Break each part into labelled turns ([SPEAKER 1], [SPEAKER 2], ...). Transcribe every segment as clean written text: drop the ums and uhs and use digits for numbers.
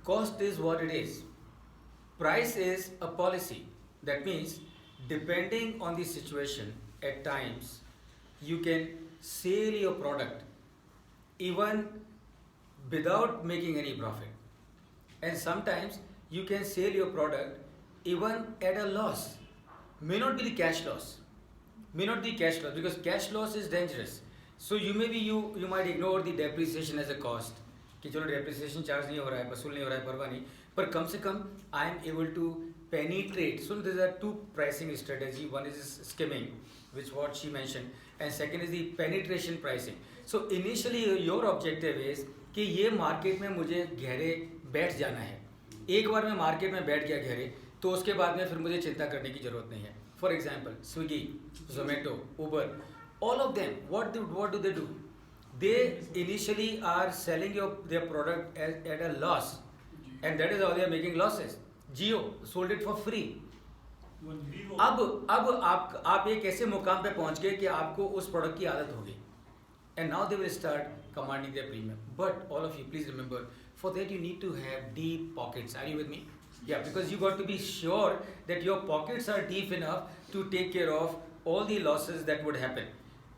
[SPEAKER 1] Cost is what it is. Price is a policy. That means, depending on the situation, at times you can sell your product even without making any profit, and sometimes you can sell your product even at a loss. May not be the cash loss, because cash loss is dangerous. So you might ignore the depreciation as a cost, कि चलो depreciation charge नहीं हो रहा है, वसूल नहीं हो रहा है, परवाह नहीं, पर कम से कम I am able to penetrate. So there are two pricing strategy. One is skimming, which what she mentioned, and second is the penetration pricing. So initially your objective is कि ये मार्केट में मुझे गहरे बैठ जाना है. एक बार मैं मार्केट में बैठ गया गहरे, तो उसके बाद में फिर मुझे चिंता करने की ज़रूरत नहीं है. For example Swiggy, Zomato, Uber, all of them, what do they do? They initially are selling their product at a loss, and that is how they are making losses. Jio sold it for free. अब आप एक ऐसे मुकाम पे पहुंच गए कि आपको उस प्रोडक्ट की आदत हो गई, and now they will start commanding their premium. But all of you, please remember, for that you need to have deep pockets. Are you with me? Yeah, because you got to be sure that your pockets are deep enough to take care of all the losses that would happen.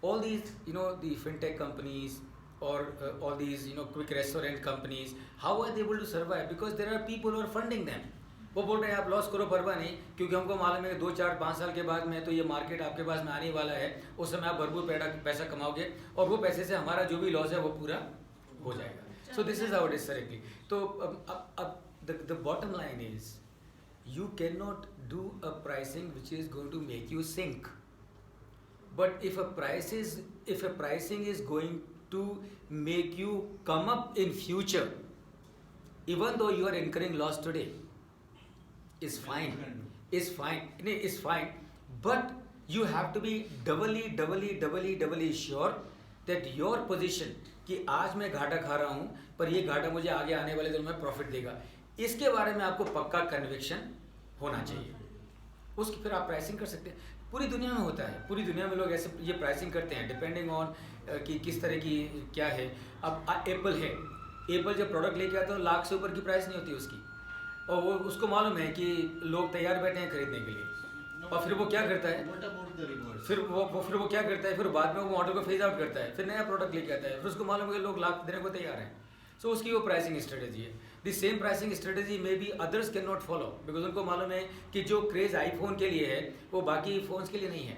[SPEAKER 1] All these, the fintech companies or all these, quick restaurant companies, how are they able to survive? Because there are people who are funding them. वो बोल रहे हैं आप loss करो, परवाह नहीं, क्योंकि हमको मालूम है कि 2, 4, 5 साल के बाद में तो ये मार्केट आपके पास में आने वाला है, उस समय आप भरपूर पैसा कमाओगे और वो पैसे से हमारा जो भी लॉस है वो पूरा हो जाएगा. So this is how it is correctly. तो अब the bottom line is, you cannot do a pricing which is going to make you sink. But if a pricing is going to make you come up in future, even though you are incurring loss today, is fine. But you have to be doubly sure that your position कि आज मैं घाटा खा रहा हूँ पर ये घाटा मुझे आगे आने वाले दिनों में प्रॉफिट देगा, इसके बारे में आपको पक्का कन्विक्शन होना चाहिए. उसकी फिर आप प्राइसिंग कर सकते हैं. पूरी दुनिया में होता है, पूरी दुनिया में लोग ऐसे ये प्राइसिंग करते हैं डिपेंडिंग ऑन कि किस तरह की क्या है. अब एप्पल है, एप्पल जब प्रोडक्ट लेके आता है तो लाख से ऊपर की प्राइस नहीं होती उसकी, और वो उसको मालूम है कि लोग तैयार बैठे हैं खरीदने के लिए, और फिर वो क्या करता है, फिर वो क्या करता है, फिर बाद में वो मॉडल को फेज आउट करता है, फिर नया प्रोडक्ट लेके आता है, फिर उसको मालूम है कि लोग लाख देने को तैयार हैं. सो उसकी वो प्राइसिंग स्ट्रेटेजी है. The same pricing strategy may be others can not follow, because उनको मालूम है कि जो क्रेज आईफोन के लिए है वो बाकी फोन्स के लिए नहीं है.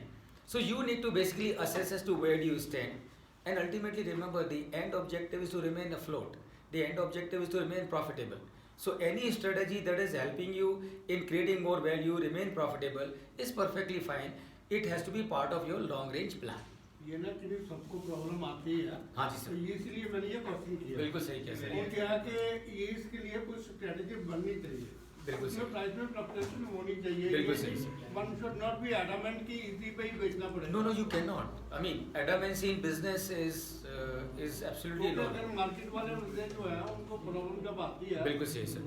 [SPEAKER 1] So you need to basically assess as to where do you stand, and ultimately remember the end objective is to remain afloat, the end objective is to remain profitable. So any strategy that is helping you in creating more value, remain profitable, is perfectly fine. It has to be part of your long range plan.
[SPEAKER 2] ये ना कि सबको problem आती है.
[SPEAKER 1] हाँ जी sir.
[SPEAKER 2] तो ये इसलिए मैंने ये क्वेश्चन किया.
[SPEAKER 1] बिल्कुल सही कह सर.
[SPEAKER 2] वो क्या है कि ये इसके लिए कुछ स्ट्रेटेजी बननी चाहिए.
[SPEAKER 1] बिल्कुल सही.
[SPEAKER 2] प्राइस में फ्लक्चुएशन होनी चाहिए.
[SPEAKER 1] बिल्कुल सही.
[SPEAKER 2] One should not be adamant कि इसी पे ही बेचना पड़ेगा.
[SPEAKER 1] No, you cannot. I mean, adamancy in business is absolutely no.
[SPEAKER 2] Market वाले जो है उनको प्रॉब्लम जब आती है.
[SPEAKER 1] बिल्कुल सही सर.